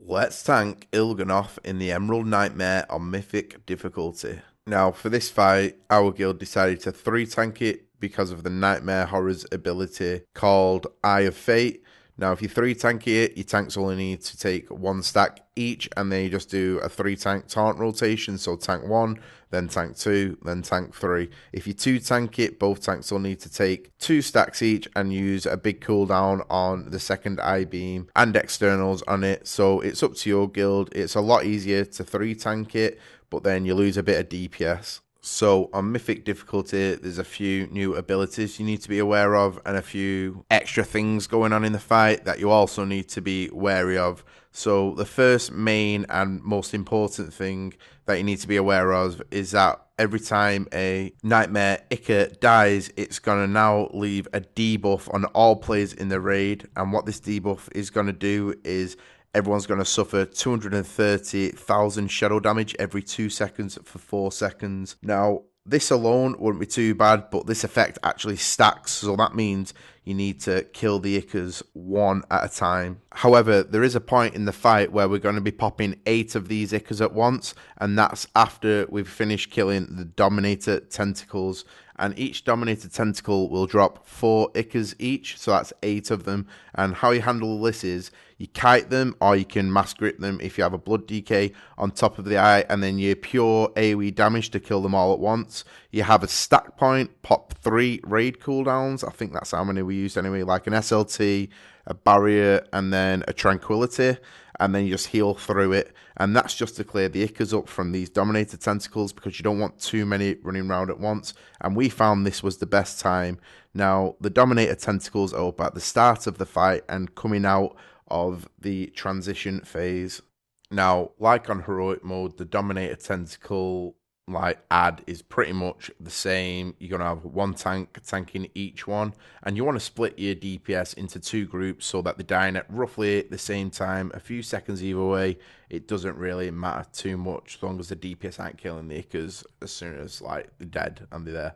Let's tank Il'gynoth in the Emerald Nightmare on Mythic difficulty. Now, for this fight, our guild decided to 3-tank it because of the Nightmare Horror's ability called Eye of Fate. Now, if you 3-tank it, your tanks only need to take 1 stack each, and then you just do a 3-tank taunt rotation. So tank 1, then tank 2, then tank 3. If you 2-tank it, both tanks will need to take 2 stacks each and use a big cooldown on the second eye beam and externals on it. So it's up to your guild. It's a lot easier to 3-tank it, but then you lose a bit of DPS. So on Mythic difficulty, there's a few new abilities you need to be aware of and a few extra things going on in the fight that you also need to be wary of. So the first main and most important thing that you need to be aware of is that every time a Nightmare Ica dies, it's going to now leave a debuff on all players in the raid. And what this debuff is going to do is everyone's going to suffer 230,000 shadow damage every 2 seconds for 4 seconds. Now, this alone wouldn't be too bad, but this effect actually stacks, so that means you need to kill the Icas one at a time. However, there is a point in the fight where we're going to be popping 8 of these Icas at once, and that's after we've finished killing the Dominator Tentacles. And each Dominator Tentacle will drop 4 Icas each, so that's 8 of them. And how you handle this is you kite them, or you can mass grip them if you have a blood DK on top of the eye, and then you pure AoE damage to kill them all at once. You have a stack point, pop 3 raid cooldowns. I think that's how many we used anyway, like an SLT, a barrier, and then a tranquility, and then you just heal through it. And that's just to clear the Icas up from these Dominator Tentacles, because you don't want too many running around at once. And we found this was the best time. Now, the Dominator Tentacles are up at the start of the fight and coming out of the transition phase. Now, like on Heroic mode, the Dominator Tentacle add is pretty much the same. You're going to have 1 tank tanking each one, and you want to split your DPS into 2 groups so that they're dying at roughly the same time, a few seconds either way. It doesn't really matter too much as long as the DPS aren't killing the Icas as soon as they're dead and they're there.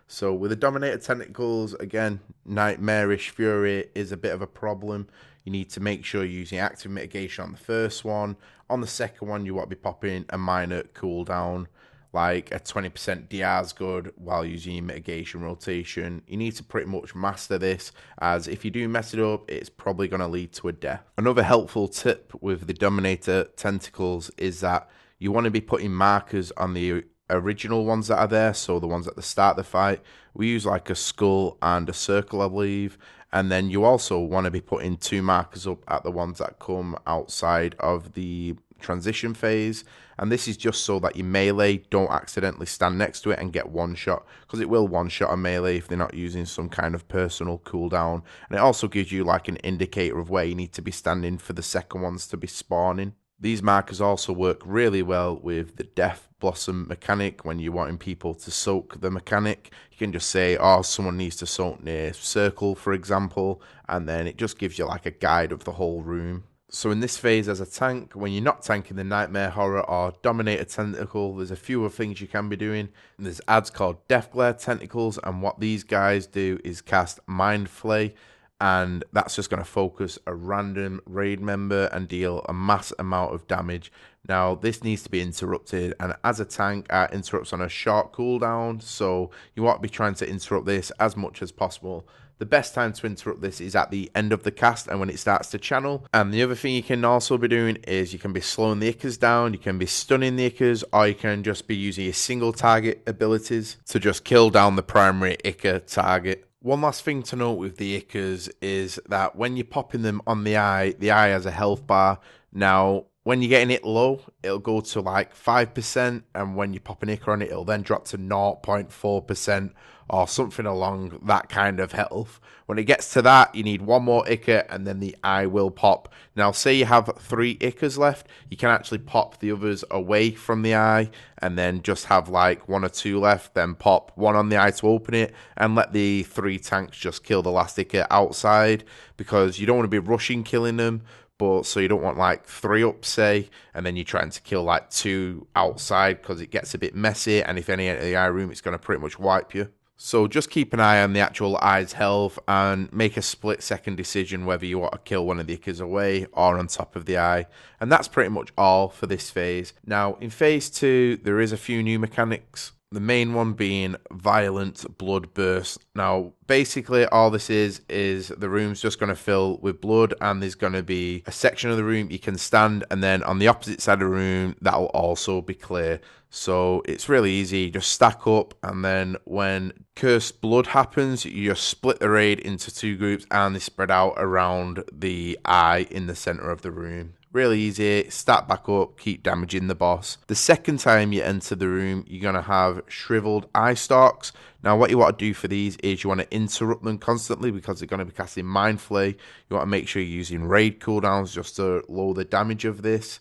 So with the Dominator Tentacles, again, Nightmarish Fury is a bit of a problem. You need to make sure you're using active mitigation on the first one. On the second one, you want to be popping a minor cooldown, like a 20% DR's good while using your mitigation rotation. You need to pretty much master this, as if you do mess it up, it's probably going to lead to a death. Another helpful tip with the Dominator Tentacles is that you want to be putting markers on the original ones that are there, so the ones at the start of the fight. We use like a skull and a circle, I believe, and then you also want to be putting 2 markers up at the ones that come outside of the transition phase, and this is just so that your melee don't accidentally stand next to it and get one shot, because it will one shot a melee if they're not using some kind of personal cooldown. And it also gives you like an indicator of where you need to be standing for the second ones to be spawning. These markers also work really well with the Death Blossom mechanic. When you're wanting people to soak the mechanic, you can just say, oh, someone needs to soak near circle, for example, and then it just gives you like a guide of the whole room. So in this phase as a tank, when you're not tanking the Nightmare Horror or Dominator Tentacle, there's a few other things you can be doing. And there's ads called Death Glare Tentacles, and what these guys do is cast Mind Flay, and that's just going to focus a random raid member and deal a mass amount of damage. Now, this needs to be interrupted, and as a tank, interrupts on a short cooldown, so you want to be trying to interrupt this as much as possible. The best time to interrupt this is at the end of the cast and when it starts to channel. And the other thing you can also be doing is you can be slowing the Icas down, you can be stunning the Icas, or you can just be using your single target abilities to just kill down the primary Ica target. One last thing to note with the Icas is that when you're popping them on the eye has a health bar. Now, when you're getting it low, it'll go to like 5%, and when you pop an Ica on it, it'll then drop to 0.4% or something along that kind of health. When it gets to that, you need 1 more Ica, and then the eye will pop. Now, say you have 3 Icas left, you can actually pop the others away from the eye, and then just have like 1 or 2 left, then pop 1 on the eye to open it, and let the 3 tanks just kill the last Ica outside, because you don't want to be rushing killing them. But so you don't want like 3 up, say, and then you're trying to kill like 2 outside, because it gets a bit messy, and if any enter the eye room, it's going to pretty much wipe you. So just keep an eye on the actual eye's health and make a split-second decision whether you want to kill one of the Ickers away or on top of the eye. And that's pretty much all for this phase. Now, in phase 2, there is a few new mechanics. The main one being violent blood bursts. Now, basically all this is the room's just going to fill with blood, and there's going to be a section of the room you can stand, and then on the opposite side of the room, that'll also be clear. So it's really easy, just stack up, and then when cursed blood happens, you just split the raid into 2 groups and they spread out around the eye in the center of the room. Really easy, stack back up, keep damaging the boss. The second time you enter the room, you're going to have shriveled eye stalks. Now what you want to do for these is you want to interrupt them constantly because they're going to be casting Mind Flay. You want to make sure you're using raid cooldowns just to lower the damage of this.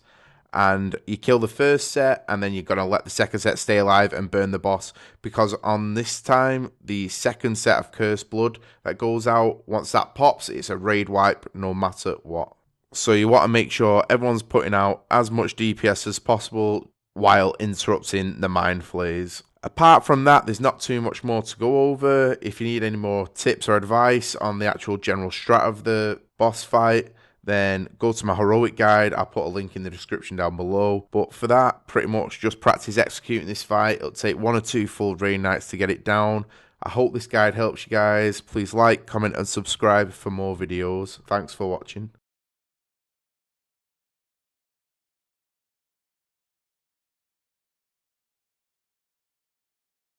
And you kill the first set, and then you're going to let the second set stay alive and burn the boss, because on this time, the second set of cursed blood that goes out, once that pops, it's a raid wipe no matter what. So you want to make sure everyone's putting out as much DPS as possible while interrupting the Mind Flays. Apart from that, there's not too much more to go over. If you need any more tips or advice on the actual general strat of the boss fight, then go to my heroic guide. I'll put a link in the description down below. But for that, pretty much just practice executing this fight. It'll take 1 or 2 full raid nights to get it down. I hope this guide helps you guys. Please like, comment and subscribe for more videos. Thanks for watching.